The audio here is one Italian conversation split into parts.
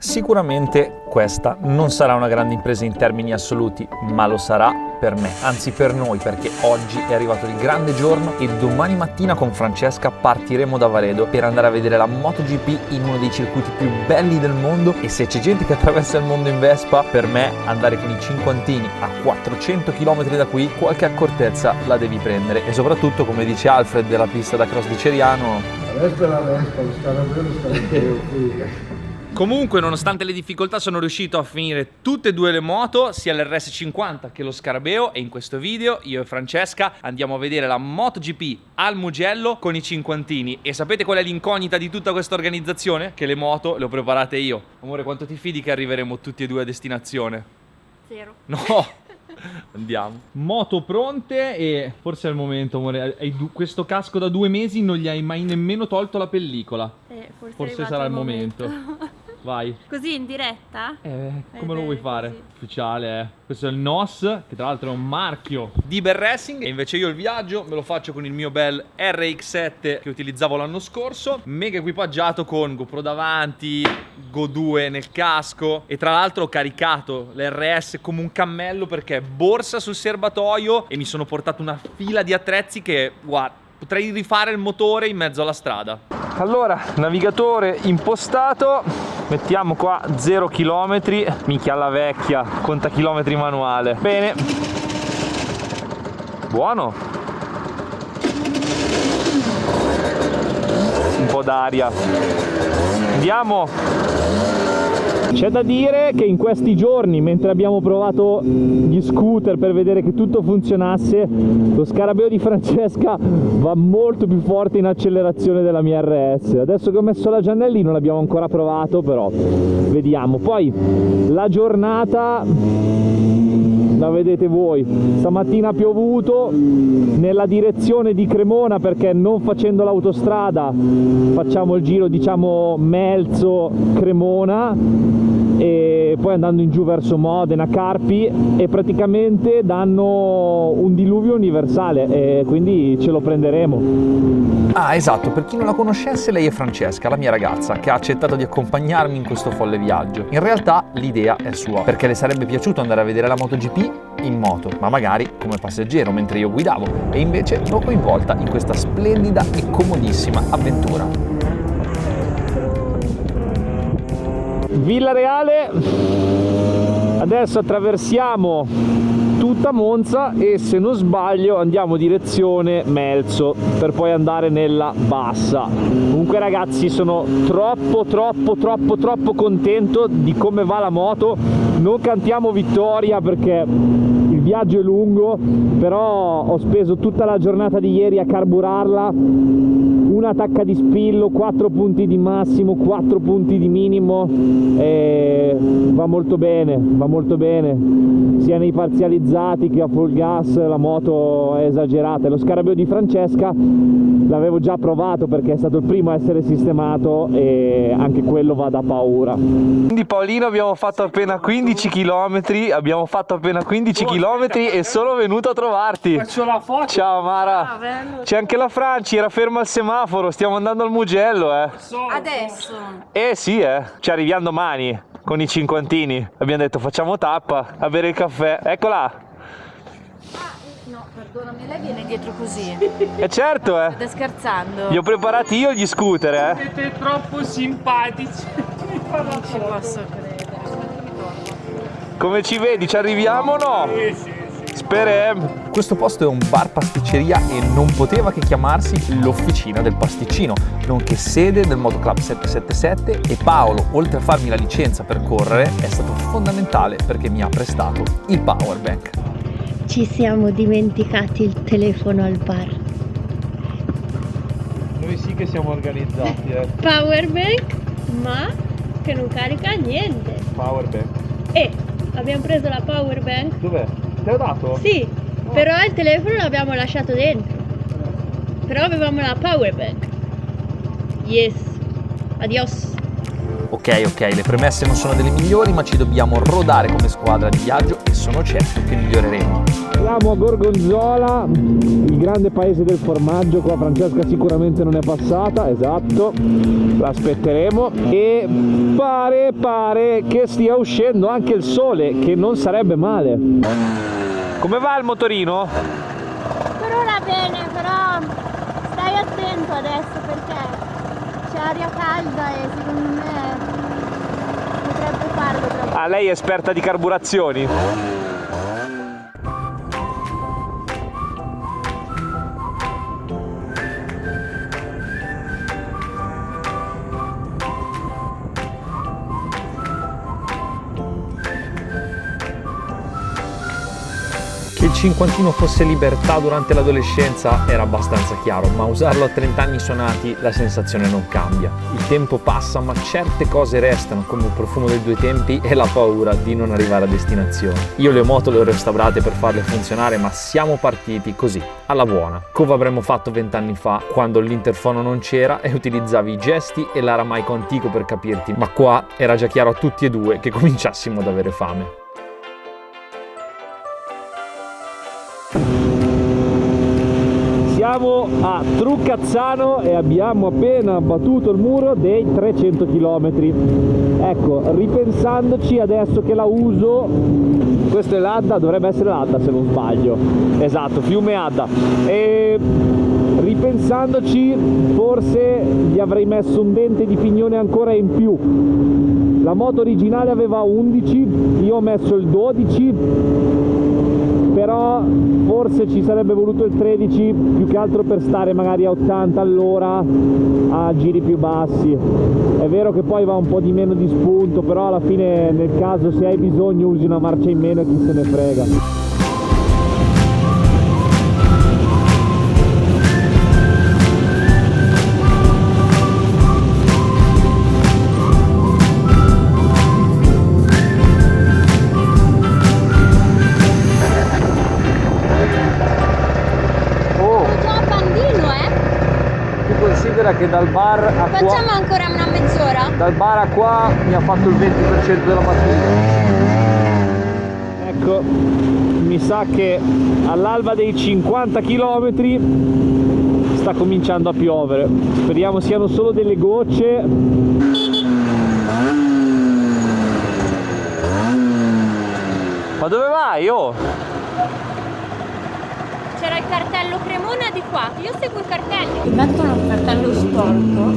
Sicuramente questa non sarà una grande impresa in termini assoluti, ma lo sarà per me, anzi per noi, perché oggi è arrivato il grande giorno e domani mattina con Francesca partiremo da Valedo per andare a vedere la MotoGP in uno dei circuiti più belli del mondo. E se c'è gente che attraversa il mondo in Vespa, per me andare con i cinquantini a 400 km da qui qualche accortezza la devi prendere. E soprattutto, come dice Alfred della pista da cross di Ceriano, la Vespa è la Vespa, lo scarabeo. Comunque, nonostante le difficoltà, sono riuscito a finire tutte e due le moto, sia l'RS50 che lo Scarabeo, e in questo video io e Francesca andiamo a vedere la MotoGP al Mugello con i cinquantini. E sapete qual è l'incognita di tutta questa organizzazione? Che le moto le ho preparate io. Amore, quanto ti fidi che arriveremo tutti e due a destinazione? 0. No! Andiamo. Moto pronte e forse è il momento, amore. Questo casco da 2 mesi non gli hai mai nemmeno tolto la pellicola. Forse sarà il momento. Vai. Così in diretta? Come lo vuoi fare? Così. Ufficiale, Questo è il NOS, che tra l'altro è un marchio di Bell Racing. E invece io il viaggio me lo faccio con il mio bel RX7 che utilizzavo l'anno scorso, mega equipaggiato con GoPro davanti, Go 2 nel casco. E tra l'altro ho caricato l'RS come un cammello, perché borsa sul serbatoio, e mi sono portato una fila di attrezzi che, guarda, potrei rifare il motore in mezzo alla strada. Allora, navigatore impostato, mettiamo qua 0 km, minchia alla vecchia, conta chilometri manuale. Bene, buono, un po' d'aria, andiamo. C'è da dire che in questi giorni, mentre abbiamo provato gli scooter per vedere che tutto funzionasse, lo Scarabeo di Francesca va molto più forte in accelerazione della mia RS. Adesso che ho messo la Giannelli non l'abbiamo ancora provato, però vediamo. Poi la giornata la vedete voi, stamattina ha piovuto nella direzione di Cremona, perché non facendo l'autostrada facciamo il giro, diciamo, Melzo-Cremona, e poi andando in giù verso Modena, Carpi, e praticamente danno un diluvio universale e quindi ce lo prenderemo. Ah, esatto, per chi non la conoscesse, lei è Francesca, la mia ragazza, che ha accettato di accompagnarmi in questo folle viaggio. In realtà l'idea è sua, perché le sarebbe piaciuto andare a vedere la MotoGP in moto, ma magari come passeggero mentre io guidavo, e invece l'ho coinvolta in questa splendida e comodissima avventura. Villa Reale, adesso attraversiamo tutta Monza e, se non sbaglio, andiamo direzione Melzo per poi andare nella bassa. Comunque ragazzi, sono troppo contento di come va la moto. Non cantiamo vittoria perché il viaggio è lungo, però ho speso tutta la giornata di ieri a carburarla, una tacca di spillo, 4 punti di massimo, 4 punti di minimo, e va molto bene, sia nei parzializzati che a full gas la moto è esagerata. Lo Scarabeo di Francesca l'avevo già provato perché è stato il primo a essere sistemato e anche quello va da paura. Quindi Paolino, abbiamo fatto appena 15 km, e sono venuto a trovarti. Faccio la foto. Ciao Mara. C'è anche la Franci, era ferma al semaforo, stiamo andando al Mugello, Adesso? Sì, ci arriviamo domani con i cinquantini. Abbiamo detto facciamo tappa a bere il caffè. Eccola. No, perdonami, lei viene dietro così. Certo, Stai scherzando? Li ho preparati io gli scooter, Siete troppo simpatici. Non ci posso credere. Come ci vedi, ci arriviamo o no? Sì. Speriamo. Questo posto è un bar pasticceria e non poteva che chiamarsi l'Officina del Pasticcino, nonché sede del Moto Club 777, e Paolo, oltre a farmi la licenza per correre, è stato fondamentale perché mi ha prestato il power bank. Ci siamo dimenticati il telefono al bar. Noi sì che siamo organizzati, Powerbank, ma che non carica niente. Power bank. E abbiamo preso la powerbank. Dov'è? Te l'ho dato? Sì, però il telefono l'abbiamo lasciato dentro. Però avevamo la powerbank. Yes. Adios. Ok, le premesse non sono delle migliori, ma ci dobbiamo rodare come squadra di viaggio e sono certo che miglioreremo. Siamo a Gorgonzola, il grande paese del formaggio. Qua Francesca sicuramente non è passata, esatto, l'aspetteremo. E pare che stia uscendo anche il sole, che non sarebbe male. Come va il motorino? Per ora bene, però stai attento adesso perché c'è aria calda e secondo me potrebbe farlo proprio. Ah, lei è esperta di carburazioni? Che il cinquantino fosse libertà durante l'adolescenza era abbastanza chiaro, ma usarlo a 30 anni suonati la sensazione non cambia. Il tempo passa, ma certe cose restano, come il profumo dei due tempi e la paura di non arrivare a destinazione. Io le moto le ho restaurate per farle funzionare, ma siamo partiti così, alla buona. Come avremmo fatto 20 anni fa, quando l'interfono non c'era e utilizzavi i gesti e l'aramaico antico per capirti, ma qua era già chiaro a tutti e due che cominciassimo ad avere fame. Siamo a Trucazzano e abbiamo appena battuto il muro dei 300 km. Ecco, ripensandoci adesso che la uso, questo è l'Adda, dovrebbe essere l'Adda se non sbaglio, esatto, fiume Adda, e ripensandoci forse gli avrei messo un dente di pignone ancora in più. La moto originale aveva 11, io ho messo il 12, però forse ci sarebbe voluto il 13, più che altro per stare magari a 80 all'ora a giri più bassi. È vero che poi va un po' di meno di spunto, però alla fine nel caso se hai bisogno usi una marcia in meno e chi se ne frega. Che dal bar a qua, Facciamo ancora una mezz'ora? dal bar a qua mi ha fatto il 20% della batteria. Ecco, mi sa che all'alba dei 50 km sta cominciando a piovere. Speriamo siano solo delle gocce. Ma dove vai, oh? C'era il cartello Cremona di qua, io seguo i cartelli. Se mettono il cartello storto,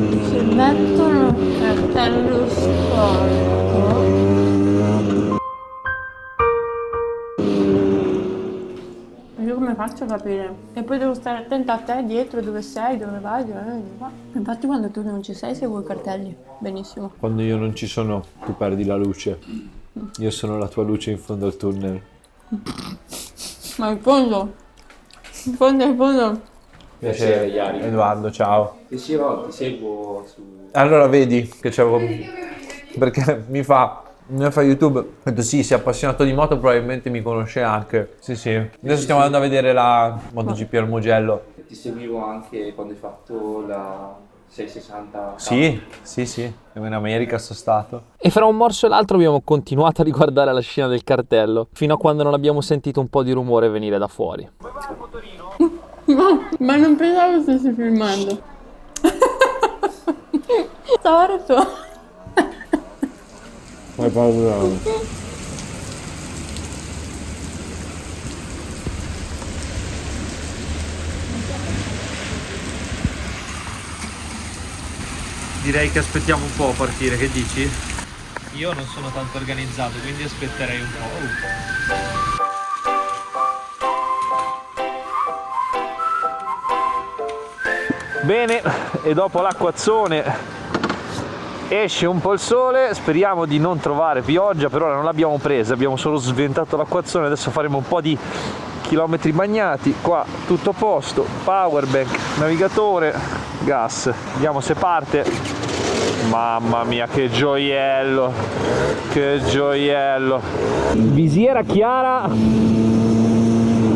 io come faccio a capire? E poi devo stare attenta a te, dietro, dove sei, dove vai, Infatti quando tu non ci sei seguo i cartelli, benissimo. Quando io non ci sono, tu perdi la luce. Io sono la tua luce in fondo al tunnel. Ma in fondo? In fondo. Piacere, Edoardo, ciao. Ti seguo su... Allora vedi che c'avevo... Perché mi fa YouTube, ho detto sì, si è appassionato di moto, probabilmente mi conosce anche. Sì. Adesso stiamo andando a vedere la MotoGP al Mugello. Ti seguivo anche quando hai fatto la 660. Sì, in America sono stato. E fra un morso e l'altro abbiamo continuato a riguardare la scena del cartello, fino a quando non abbiamo sentito un po' di rumore venire da fuori. Come va il motorino? Ma non pensavo stessi filmando. Stavo tu. Fai paura. Direi che aspettiamo un po' a partire, che dici? Io non sono tanto organizzato, quindi aspetterei un po'. Bene, e dopo l'acquazzone esce un po' il sole, speriamo di non trovare pioggia, per ora non l'abbiamo presa, abbiamo solo sventato l'acquazzone, adesso faremo un po' di chilometri bagnati, qua tutto a posto, powerbank, navigatore, gas, vediamo se parte. Mamma mia che gioiello, visiera chiara,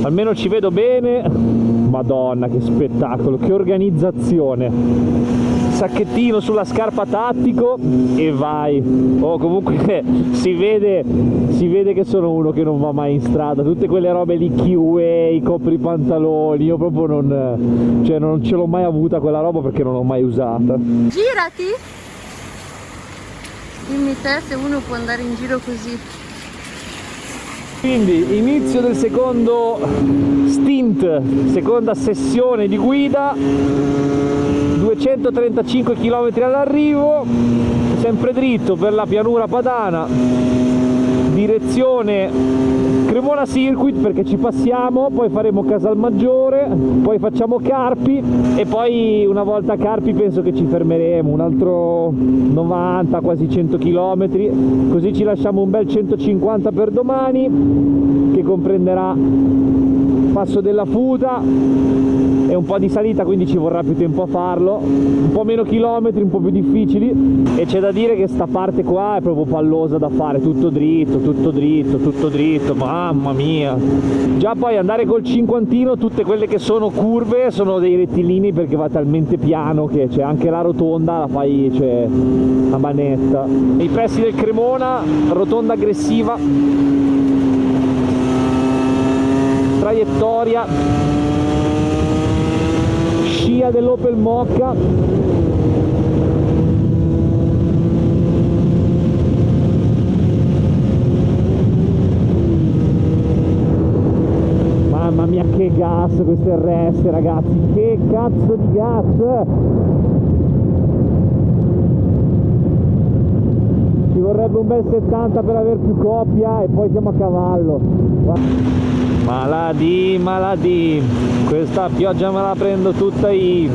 almeno ci vedo bene. Madonna che spettacolo, che organizzazione, sacchettino sulla scarpa tattico e vai. Oh, comunque si vede che sono uno che non va mai in strada. Tutte quelle robe lì, Keyway, copri i pantaloni, io proprio non ce l'ho mai avuta quella roba perché non l'ho mai usata. Girati! Dimmi te se uno può andare in giro così. Quindi inizio del secondo stint, seconda sessione di guida, 235 km all'arrivo, sempre dritto per la pianura padana, direzione Cremona Circuit perché ci passiamo, poi faremo Casalmaggiore, poi facciamo Carpi e poi una volta a Carpi penso che ci fermeremo un altro 90, quasi 100 km, così ci lasciamo un bel 150 per domani che comprenderà Passo della Futa e un po' di salita, quindi ci vorrà più tempo a farlo, un po' meno chilometri, un po' più difficili, e c'è da dire che sta parte qua è proprio pallosa da fare, tutto dritto, tutto dritto, tutto dritto, mamma mia. Già poi andare col cinquantino, tutte quelle che sono curve sono dei rettilini perché va talmente piano che c'è anche la rotonda, la fai, c'è a manetta. Nei pressi del Cremona, rotonda aggressiva, traiettoria, scia dell'Opel Mokka, mamma mia che gas questo RS ragazzi, che cazzo di gas, ci vorrebbe un bel 70 per aver più coppia e poi siamo a cavallo. Maladi, questa pioggia me la prendo tutta io.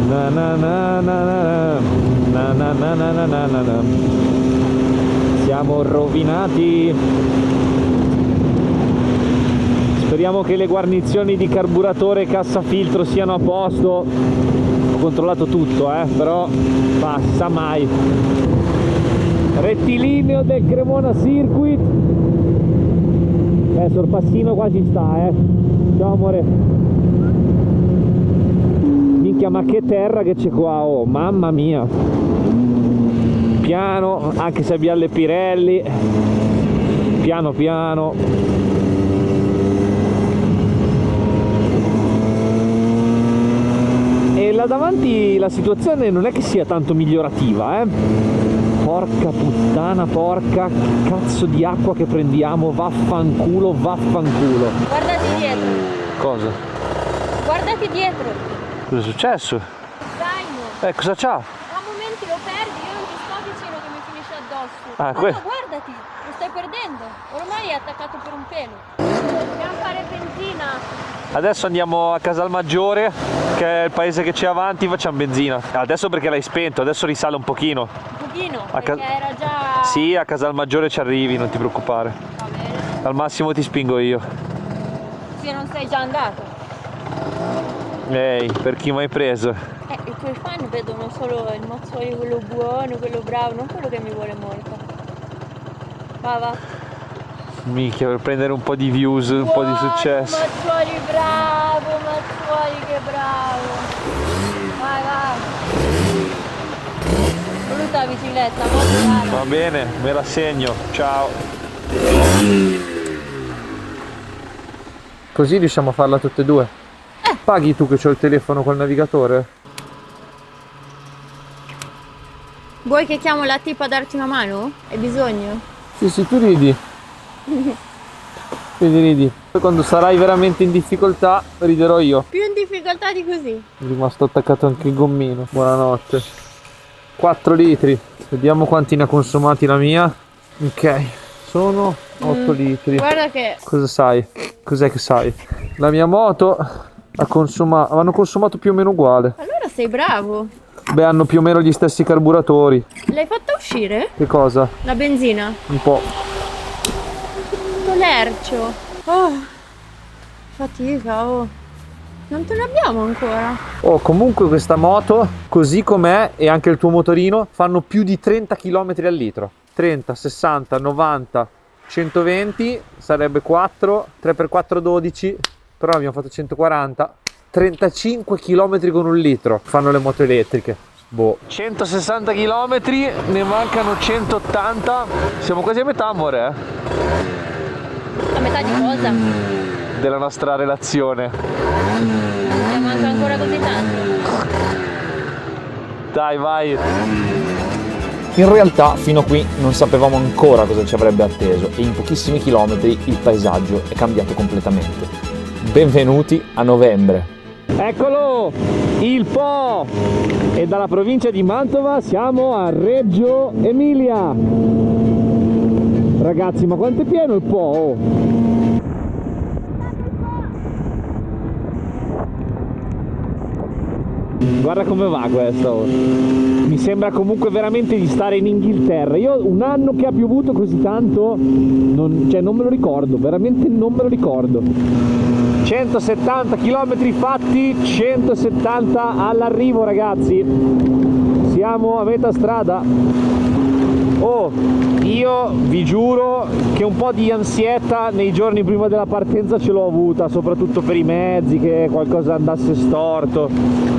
Siamo rovinati. Speriamo che le guarnizioni di carburatore e cassafiltro siano a posto. Ho controllato tutto, però si sa mai. Rettilineo del Cremona Circuit. Sorpassino qua ci sta, ciao amore. Minchia, ma che terra che c'è qua, oh, mamma mia. Piano, anche se abbiamo le Pirelli, piano piano. E là davanti la situazione non è che sia tanto migliorativa, Porca puttana, porca, che cazzo di acqua che prendiamo, vaffanculo, vaffanculo. Guardati dietro. Cosa? Guardati dietro. Cosa è successo? Zaino. Cosa c'ha? A momenti lo perdi, io non ti sto vicino che mi finisce addosso. No, guardati, lo stai perdendo. Ormai è attaccato per un pelo. Dobbiamo fare benzina. Adesso andiamo a Casalmaggiore, che è il paese che c'è avanti, facciamo benzina. Adesso perché l'hai spento, adesso risale un pochino. Perché era già... Sì, a Casalmaggiore ci arrivi, non ti preoccupare. Va bene. Al massimo ti spingo io. Se non sei già andato. Ehi, per chi mi hai preso? I tuoi fan vedono solo il mazzuolo, quello buono, quello bravo, non quello che mi vuole molto. Va. Minchia, per prendere un po' di views, un po' di successo. Mazzuoli bravo, Mazzuoli che bravo. Vai. Voluta la bicicletta, molto. Va bene, me la segno, ciao. Così riusciamo a farla tutte e due. Paghi tu che c'ho il telefono col navigatore? Vuoi che chiamo la tipa a darti una mano? Hai bisogno? Sì, tu ridi. Ridi. Poi quando sarai veramente in difficoltà riderò io. Più in difficoltà di così. È rimasto attaccato anche il gommino. Buonanotte. 4 litri. Vediamo quanti ne ha consumati la mia. Ok, sono 8 litri. Guarda che... Cosa sai? Cos'è che sai? La mia moto hanno consumato più o meno uguale. Allora sei bravo. Beh, hanno più o meno gli stessi carburatori. L'hai fatta uscire? Che cosa? La benzina? Un po'. Tutto lercio. Oh, fatica, oh. Non te ne abbiamo ancora. Oh, comunque questa moto, così com'è, e anche il tuo motorino, fanno più di 30 km al litro. 30, 60, 90, 120, sarebbe 4, 3x4 12, però abbiamo fatto 140. 35 km con un litro fanno le moto elettriche. Boh, 160 km, ne mancano 180. Siamo quasi a metà, amore, A metà di cosa? della nostra relazione. Ne manca ancora così tanto. Dai, vai. In realtà fino a qui non sapevamo ancora cosa ci avrebbe atteso e in pochissimi chilometri il paesaggio è cambiato completamente. Benvenuti a novembre. Eccolo, il Po! E dalla provincia di Mantova siamo a Reggio Emilia. Ragazzi, ma quanto è pieno il Po? Oh. Guarda come va questo. Mi sembra comunque veramente di stare in Inghilterra. Io un anno che ha piovuto così tanto, non me lo ricordo, veramente non me lo ricordo. 170 km fatti, 170 all'arrivo, ragazzi. Siamo a metà strada. Oh, io vi giuro che un po' di ansietta nei giorni prima della partenza ce l'ho avuta, soprattutto per i mezzi, che qualcosa andasse storto.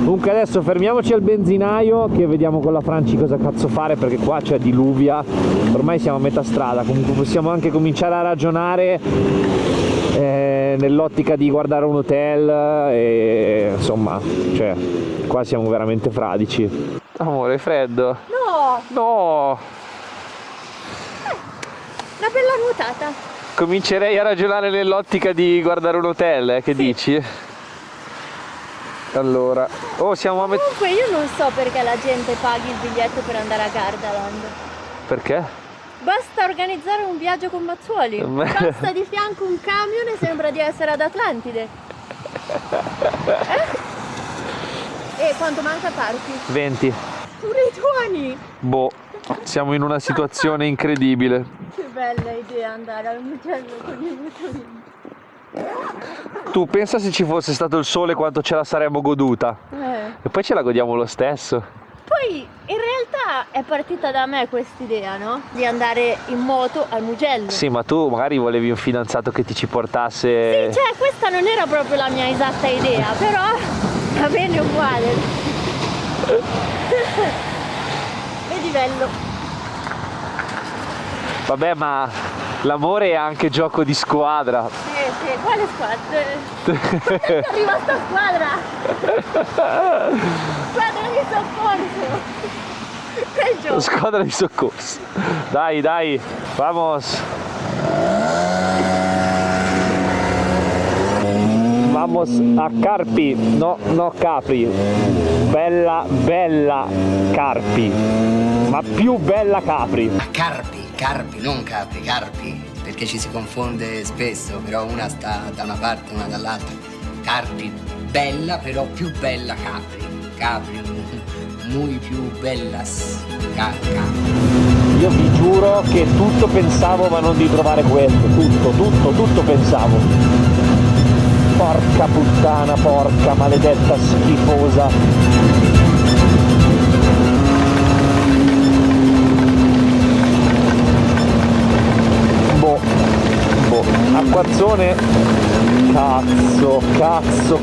Comunque adesso fermiamoci al benzinaio che vediamo con la Franci cosa cazzo fare, perché qua c'è diluvia. Ormai siamo a metà strada, comunque possiamo anche cominciare a ragionare nell'ottica di guardare un hotel e insomma, cioè, qua siamo veramente fradici. Amore, è freddo? No, No! una bella nuotata. Comincerei a ragionare nell'ottica di guardare un hotel, che dici? Allora, oh, siamo a metà. Comunque io non so perché la gente paghi il biglietto per andare a Gardaland. Perché? Basta organizzare un viaggio con Mazzuoli. Passa di fianco un camion e sembra di essere ad Atlantide. E quanto manca Tarpi? 20. Pure i tuoni! Boh, siamo in una situazione incredibile. Che bella idea andare al mugello con i motorini. Tu pensa se ci fosse stato il sole quanto ce la saremmo goduta. E poi ce la godiamo lo stesso. Poi in realtà è partita da me quest'idea, no? Di andare in moto al Mugello. Sì, ma tu magari volevi un fidanzato che ti ci portasse. Sì, cioè questa non era proprio la mia esatta idea, però va bene uguale. Vedi bello. Vabbè, ma l'amore è anche gioco di squadra. Sì, quale squadra? È rimasta squadra! Squadra di soccorso! Quel gioco! Squadra di soccorso. Dai, dai, vamos. Vamos a Carpi. No, no Capri. Bella, bella Carpi. Ma più bella Capri. Carpi, non Capri, Carpi, perché ci si confonde spesso, però una sta da una parte e una dall'altra. Carpi, bella, però più bella Capri, muy più bellas Capri. Io vi giuro che tutto pensavo ma non di trovare questo, tutto pensavo. Porca puttana, porca maledetta schifosa. Acquazzone, cazzo,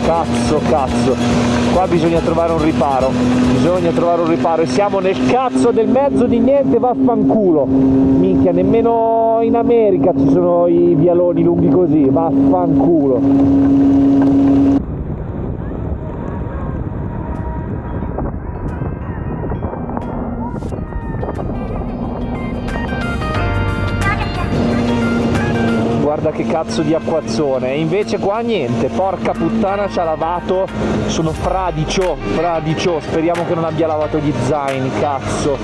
qua bisogna trovare un riparo, e siamo nel cazzo del mezzo di niente, vaffanculo, minchia, nemmeno in America ci sono i vialoni lunghi così, vaffanculo. Guarda che cazzo di acquazzone, e invece qua niente, porca puttana, ci ha lavato, sono fradicio, speriamo che non abbia lavato gli zaini, cazzo.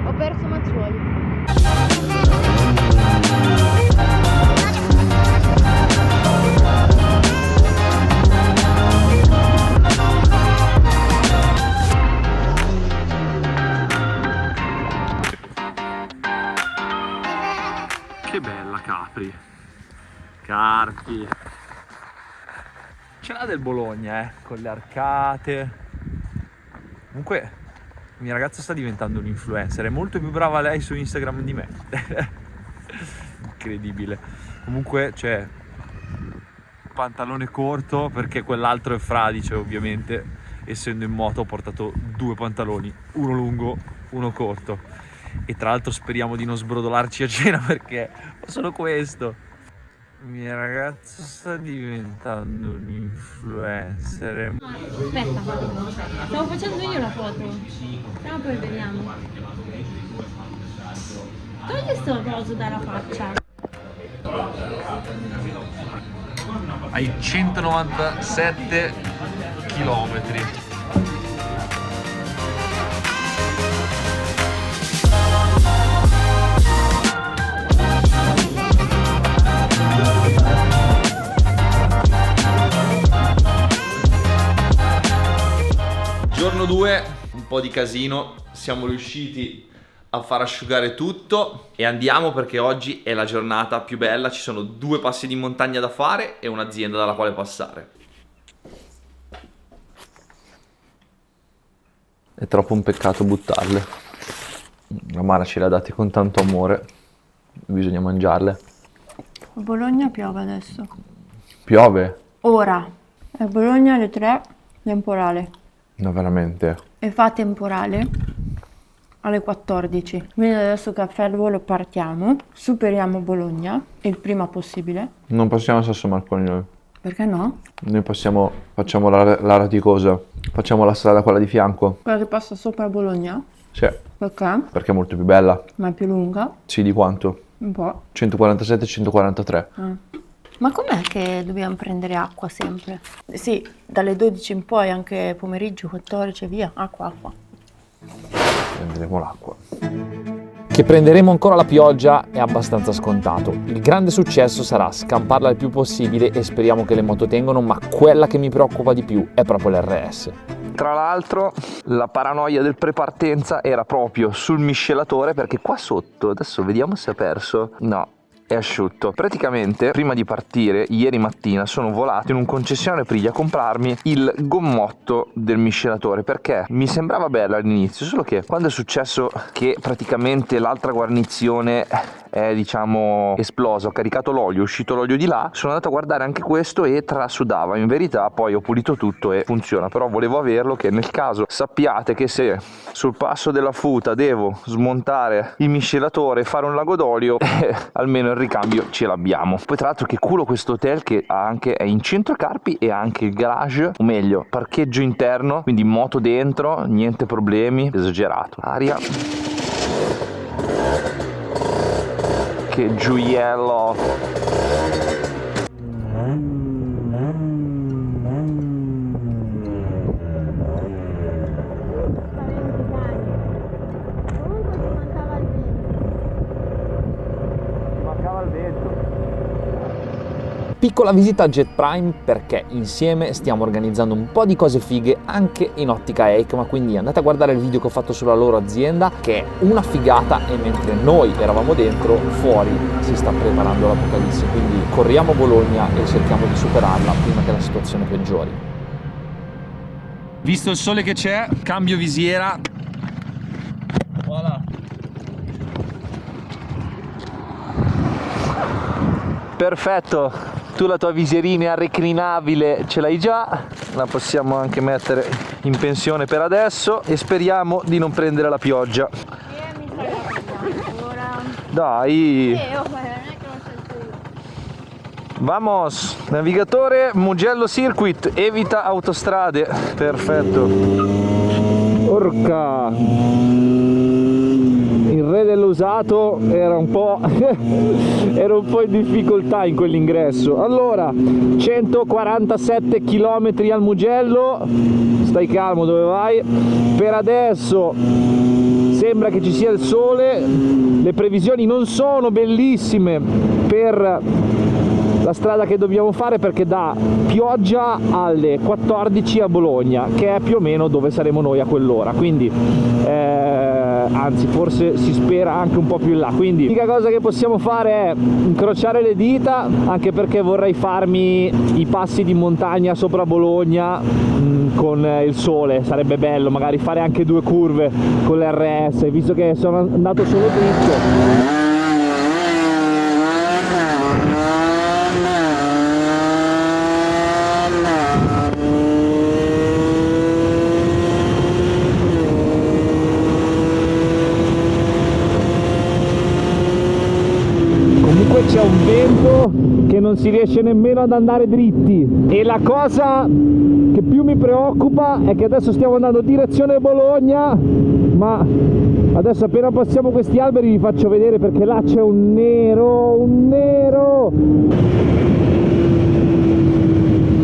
Ho perso Mazzuoli. Che bella Capri. Carpi. Ce l'ha del Bologna, con le arcate. Comunque, la mia ragazza sta diventando un influencer, è molto più brava lei su Instagram di me. Incredibile. Comunque c'è pantalone corto perché quell'altro è fradicio, ovviamente. Essendo in moto ho portato 2 pantaloni, uno lungo, uno corto. E tra l'altro speriamo di non sbrodolarci a cena perché ho solo questo. Mia ragazza sta diventando un influencer. Aspetta, stavo facendo io la foto. Però poi vediamo. Togli sto coso dalla faccia. Ai 197 chilometri. Giorno 2, un po' di casino, siamo riusciti a far asciugare tutto e andiamo perché oggi è la giornata più bella, ci sono 2 passi di montagna da fare e un'azienda dalla quale passare. È troppo un peccato buttarle. La Mara ce le ha date con tanto amore, bisogna mangiarle. A Bologna piove adesso. Piove? Ora. A Bologna alle 3, temporale. No, veramente. E fa temporale alle 14. Quindi adesso caffè al volo partiamo, superiamo Bologna il prima possibile. Non passiamo a Sasso Marconi noi. Perché no? Noi passiamo, facciamo la raticosa, facciamo la strada quella di fianco. Quella che passa sopra Bologna. Sì, Perché? perché è molto più bella. Ma è più lunga? Sì, di quanto? Un po'. 147 e 143. Ma com'è che dobbiamo prendere acqua sempre? Sì, dalle 12 in poi, anche pomeriggio, 14 e via. Acqua. Prenderemo l'acqua. Che prenderemo ancora la pioggia è abbastanza scontato. Il grande successo sarà scamparla il più possibile e speriamo che le moto tengano, ma quella che mi preoccupa di più è proprio l'RS. Tra l'altro la paranoia del prepartenza era proprio sul miscelatore perché qua sotto, adesso vediamo se ha perso, no, è asciutto. Praticamente prima di partire ieri mattina sono volato in un concessionario Priglia a comprarmi il gommotto del miscelatore perché mi sembrava bello all'inizio, solo che quando è successo che praticamente l'altra guarnizione è diciamo esplosa, ho caricato l'olio, è uscito l'olio di là, sono andato a guardare anche questo e trasudava. In verità poi ho pulito tutto e funziona, però volevo averlo che nel caso sappiate che se sul passo della futa devo smontare il miscelatore e fare un lago d'olio almeno il ricambio ce l'abbiamo. Poi tra l'altro che culo questo hotel che ha anche, è in centro a Carpi e ha anche il garage, o meglio parcheggio interno, quindi moto dentro, niente problemi, esagerato. Aria, che gioiello. Piccola visita a Jet Prime perché insieme stiamo organizzando un po' di cose fighe anche in ottica EICMA, quindi andate a guardare il video che ho fatto sulla loro azienda che è una figata e mentre noi eravamo dentro, fuori si sta preparando l'apocalisse, quindi corriamo a Bologna e cerchiamo di superarla prima che la situazione peggiori. Visto il sole che c'è, cambio visiera. Voilà. Perfetto. Tu la tua visierina reclinabile ce l'hai già, la possiamo anche mettere in pensione per adesso e speriamo di non prendere la pioggia. Mi sa ora. Dai! Non è che l'ho scelto io. Vamos! Navigatore Mugello Circuit, evita autostrade. Perfetto. Porca! Il re dell'usato era un po' in difficoltà in quell'ingresso. Allora, 147 km al Mugello, stai calmo dove vai. Per adesso sembra che ci sia il sole, le previsioni non sono bellissime per la strada che dobbiamo fare perché dà pioggia alle 14 a Bologna, che è più o meno dove saremo noi a quell'ora, quindi anzi forse si spera anche un po' più in là, quindi l'unica cosa che possiamo fare è incrociare le dita, anche perché vorrei farmi i passi di montagna sopra Bologna con il sole, sarebbe bello magari fare anche 2 curve con l'RS, visto che sono andato solo dritto. C'è un vento che non si riesce nemmeno ad andare dritti, e la cosa che più mi preoccupa è che adesso stiamo andando direzione Bologna, ma adesso appena passiamo questi alberi vi faccio vedere, perché là c'è un nero,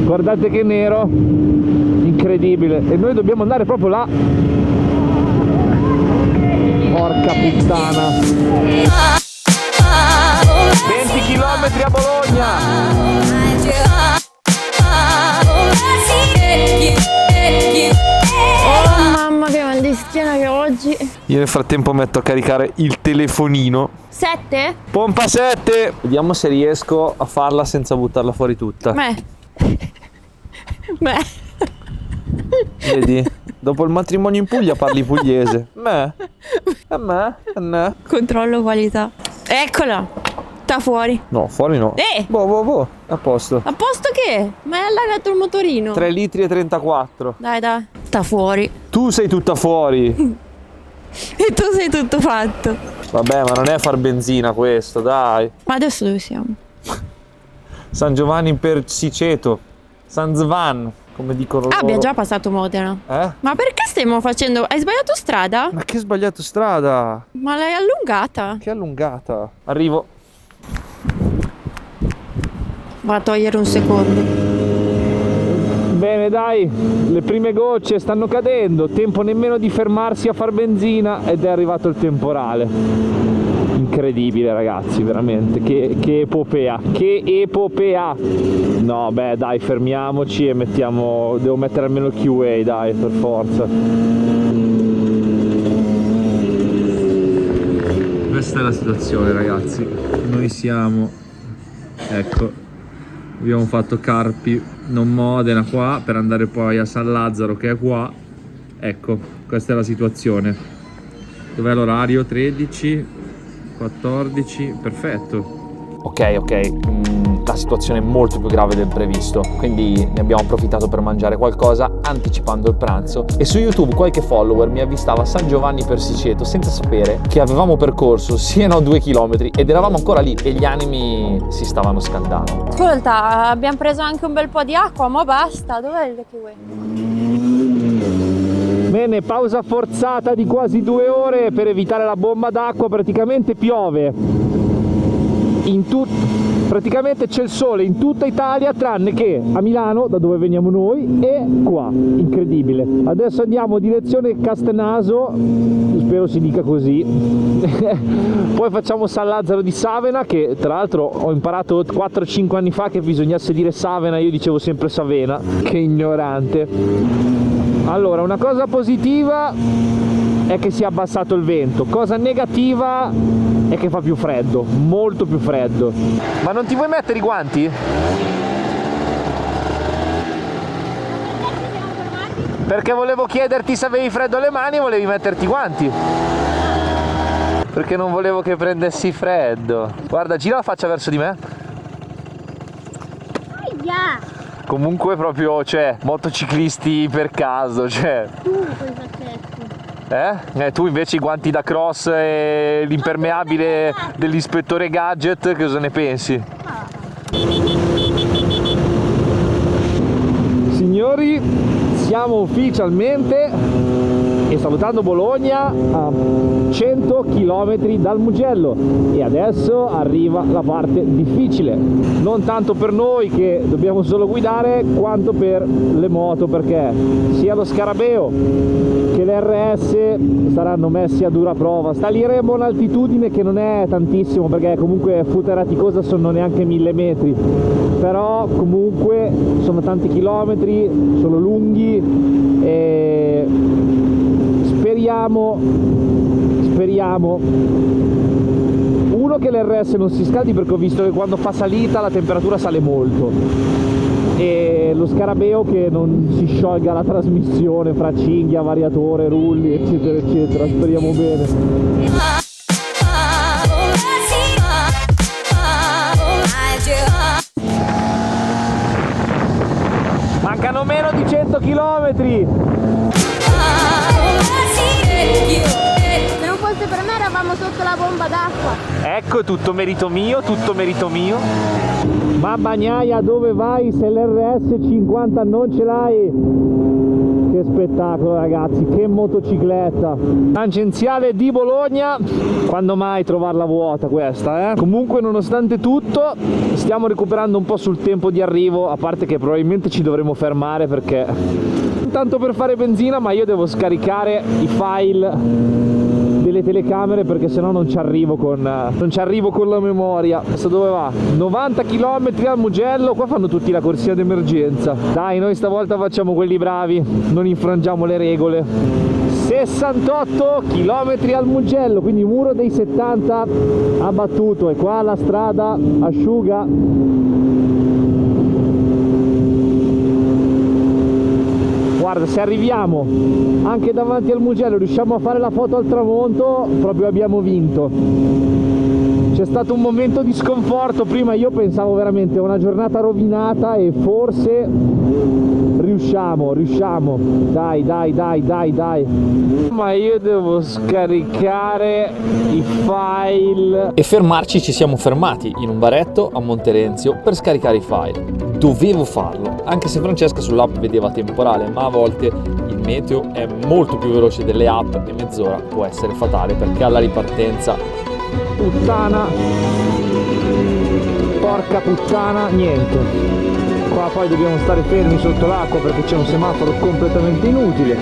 guardate che nero, incredibile, e noi dobbiamo andare proprio là. Porca puttana, 20 km a Bologna. Oh mamma, che mal di schiena che oggi. Io nel frattempo metto a caricare il telefonino. 7? Pompa 7! Vediamo se riesco a farla senza buttarla fuori tutta. Beh. Vedi? Dopo il matrimonio in Puglia parli pugliese. Me. Controllo qualità. Eccola. Sta fuori. No, fuori no. Boh. A posto. A posto che? Ma è allagato il motorino. 3 litri e 34. Dai. Sta fuori. Tu sei tutta fuori. E tu sei tutto fatto. Vabbè, ma non è far benzina questo, dai. Ma adesso dove siamo? San Giovanni in Persiceto. San Zvan, come dicono loro. Abbiamo già passato Modena. Ma perché stiamo facendo? Hai sbagliato strada? Ma che sbagliato strada? Ma l'hai allungata? Che allungata. Arrivo. Va a togliere un secondo. Bene dai, le prime gocce stanno cadendo, tempo nemmeno di fermarsi a far benzina ed è arrivato il temporale. Incredibile ragazzi, veramente, che epopea, che epopea. No beh dai, fermiamoci e devo mettere almeno il QA, dai, per forza. Questa è la situazione ragazzi, noi siamo, ecco, abbiamo fatto Carpi, non Modena qua, per andare poi a San Lazzaro che è qua. Ecco, questa è la situazione. Dov'è l'orario? 13, 14, perfetto. Ok, la situazione è molto più grave del previsto, quindi ne abbiamo approfittato per mangiare qualcosa anticipando il pranzo, e su YouTube qualche follower mi avvistava a San Giovanni Persiceto senza sapere che avevamo percorso siano 2 km ed eravamo ancora lì e gli animi si stavano scaldando. Ascolta, abbiamo preso anche un bel po' di acqua, ma basta, dov'è il kiwi? Bene, pausa forzata di quasi 2 ore per evitare la bomba d'acqua, praticamente piove. Praticamente c'è il sole in tutta Italia tranne che a Milano, da dove veniamo noi, e qua, incredibile. Adesso andiamo direzione Castenaso, spero si dica così. Poi facciamo San Lazzaro di Savena, che tra l'altro ho imparato 4-5 anni fa che bisognasse dire Savena, io dicevo sempre Savena, che ignorante. Allora, una cosa positiva è che si è abbassato il vento, cosa negativa è che fa più freddo, molto più freddo. Ma non ti vuoi mettere i guanti? Perché volevo chiederti se avevi freddo alle mani e volevi metterti i guanti. Perché non volevo che prendessi freddo. Guarda, gira la faccia verso di me. Comunque proprio, cioè, motociclisti per caso, cioè. Tu cosa facessi? Tu invece i guanti da cross e l'impermeabile dell'ispettore Gadget, cosa ne pensi? Signori, siamo ufficialmente, e salutando Bologna, a 100 km dal Mugello, e adesso arriva la parte difficile, non tanto per noi che dobbiamo solo guidare quanto per le moto, perché sia lo Scarabeo che l'RS saranno messi a dura prova. Saliremo a un'altitudine che non è tantissimo, perché comunque Futeraticosa sono neanche 1000 metri, però comunque sono tanti chilometri, sono lunghi e speriamo speriamo uno che l'RS non si scaldi, perché ho visto che quando fa salita la temperatura sale molto, e lo scarabeo che non si sciolga la trasmissione fra cinghia, variatore, rulli eccetera eccetera. Speriamo bene. Mancano meno di 100 km. Se non fosse per me eravamo sotto la bomba d'acqua. Ecco, tutto merito mio, tutto merito mio. Ma Bagnaia, dove vai se l'RS 50 non ce l'hai? Che spettacolo ragazzi, che motocicletta. Tangenziale di Bologna, quando mai trovarla vuota questa, eh? Comunque nonostante tutto stiamo recuperando un po' sul tempo di arrivo, a parte che probabilmente ci dovremo fermare perché tanto per fare benzina, ma io devo scaricare i file delle telecamere perché sennò non ci arrivo con la memoria. Adesso dove va? 90 km al Mugello. Qua fanno tutti la corsia d'emergenza. Dai, noi stavolta facciamo quelli bravi, non infrangiamo le regole. 68 km al Mugello, quindi muro dei 70 abbattuto, e qua la strada asciuga. Guarda, se arriviamo anche davanti al Mugello, riusciamo a fare la foto al tramonto, proprio abbiamo vinto. C'è stato un momento di sconforto prima, io pensavo veramente una giornata rovinata, e forse riusciamo. Dai. Ma io devo scaricare i file. E fermarci ci siamo fermati in un baretto a Monterenzio per scaricare i file. Dovevo farlo, anche se Francesca sull'app vedeva temporale, ma a volte il meteo è molto più veloce delle app e mezz'ora può essere fatale, perché alla ripartenza, puttana, porca puttana, niente. Qua poi dobbiamo stare fermi sotto l'acqua perché c'è un semaforo completamente inutile.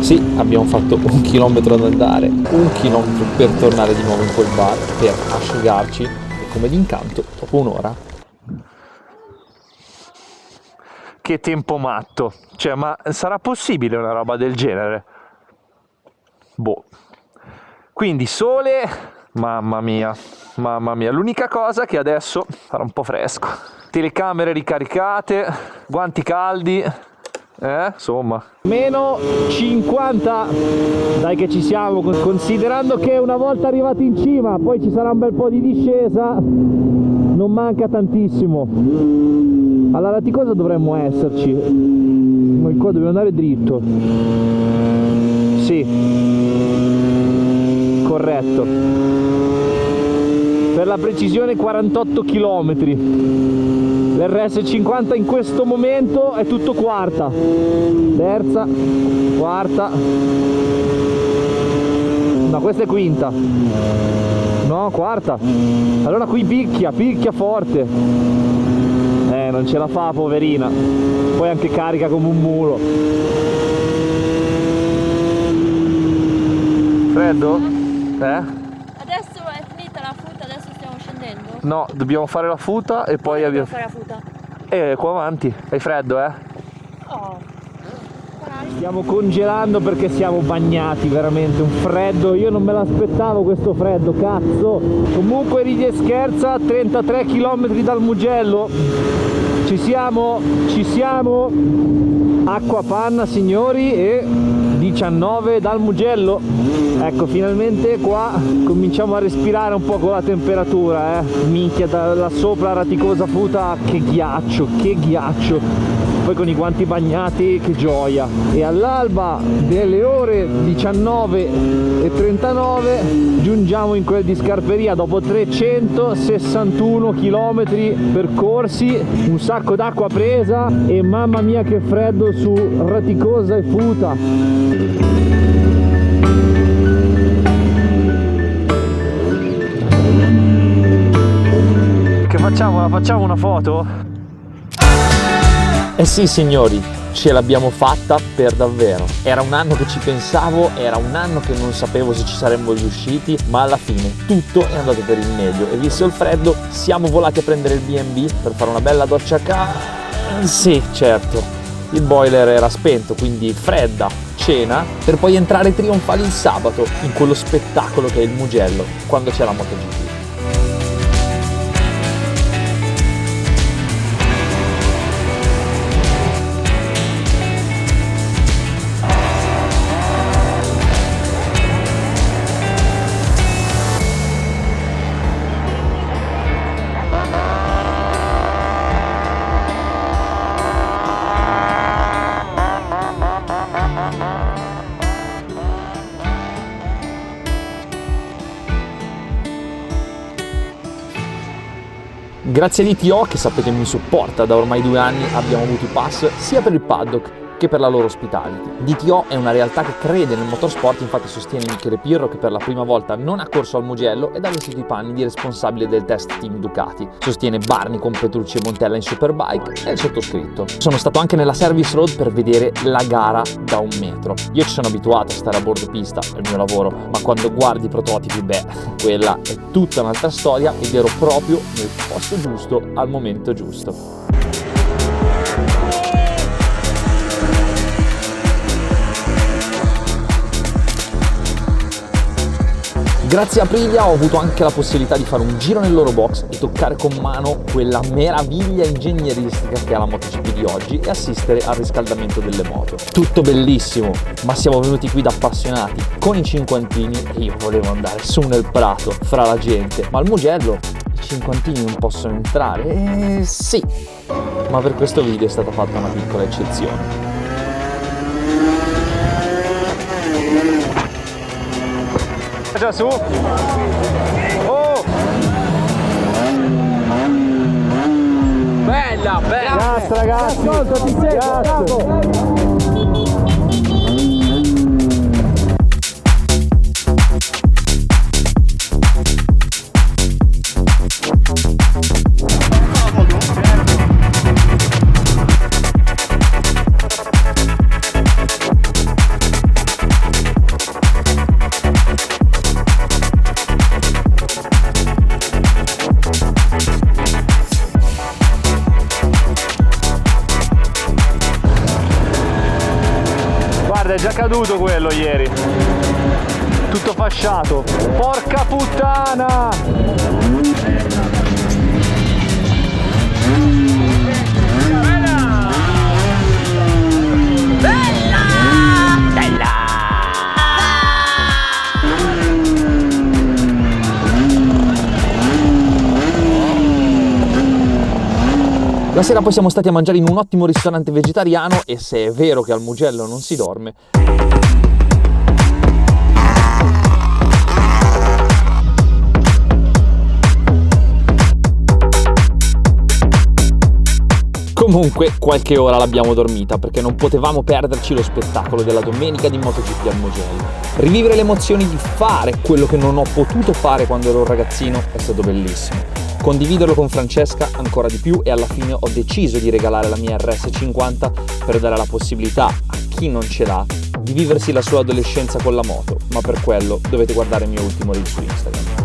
sì, abbiamo fatto 1 chilometro ad andare, 1 chilometro per tornare di nuovo in quel bar per asciugarci, e come d'incanto dopo un'ora. Che tempo matto, cioè, ma sarà possibile una roba del genere? Boh. Quindi sole, mamma mia, l'unica cosa che adesso farà un po' fresco. Telecamere ricaricate, guanti caldi, insomma. Meno 50, dai che ci siamo, considerando che una volta arrivati in cima poi ci sarà un bel po' di discesa, non manca tantissimo. Alla Laticosa dovremmo esserci, noi qua dobbiamo andare dritto, sì, corretto, per la precisione 48 km. L'RS50 in questo momento è tutto quarta, terza, quarta, no, questa è quinta, no, quarta. Allora qui picchia forte, non ce la fa poverina, poi anche carica come un mulo. Freddo? Adesso è finita la futa, adesso stiamo scendendo? No, dobbiamo fare la futa e poi abbiamo... fare la futa? Qua avanti, hai freddo, Oh. Stiamo congelando perché siamo bagnati, veramente un freddo, io non me l'aspettavo questo freddo, cazzo. Comunque ride e scherza, 33 km dal Mugello, ci siamo, acqua panna signori, e 19 dal Mugello. Ecco, finalmente qua cominciamo a respirare un po' con la temperatura, minchia, da là sopra Raticosa futa, che ghiaccio, poi con i guanti bagnati, che gioia. E all'alba delle ore 19:39 giungiamo in quel di Scarperia dopo 361 km percorsi, un sacco d'acqua presa, e mamma mia che freddo su Raticosa e futa. Che facciamo? Facciamo una foto? Eh sì signori, ce l'abbiamo fatta per davvero. Era un anno che ci pensavo, era un anno che non sapevo se ci saremmo riusciti, ma alla fine tutto è andato per il meglio e visto il freddo siamo volati a prendere il B&B per fare una bella doccia Sì, certo, il boiler era spento, quindi fredda, cena, per poi entrare trionfali il sabato in quello spettacolo che è il Mugello quando c'è la MotoGP. Grazie a DTO, che sapete mi supporta da ormai 2 anni, abbiamo avuto i pass sia per il paddock che per la loro hospitality. DTO è una realtà che crede nel motorsport, infatti sostiene Michele Pirro che per la prima volta non ha corso al Mugello ed ha vestito i panni di responsabile del test team Ducati. Sostiene Barni con Petrucci e Montella in Superbike e il sottoscritto. Sono stato anche nella service road per vedere la gara da 1 metro. Io ci sono abituato a stare a bordo pista, è il mio lavoro, ma quando guardi i prototipi, beh, quella è tutta un'altra storia ed ero proprio nel posto giusto al momento giusto. Grazie a Aprilia ho avuto anche la possibilità di fare un giro nel loro box e toccare con mano quella meraviglia ingegneristica che è la MotoGP di oggi e assistere al riscaldamento delle moto. Tutto bellissimo, ma siamo venuti qui da appassionati con i cinquantini e io volevo andare su nel prato fra la gente, ma al Mugello i cinquantini non possono entrare, sì, ma per questo video è stata fatta una piccola eccezione. Già su? Oh! Bella, bella! Grazie ragazzi! Ti seguo, Guarda, è già caduto quello ieri. Tutto fasciato. Porca puttana! La sera poi siamo stati a mangiare in un ottimo ristorante vegetariano e se è vero che al Mugello non si dorme, comunque qualche ora l'abbiamo dormita perché non potevamo perderci lo spettacolo della domenica di MotoGP al Mugello. Rivivere le emozioni di fare quello che non ho potuto fare quando ero un ragazzino è stato bellissimo. Condividerlo con Francesca ancora di più e alla fine ho deciso di regalare la mia RS50 per dare la possibilità a chi non ce l'ha di viversi la sua adolescenza con la moto, ma per quello dovete guardare il mio ultimo reel su Instagram.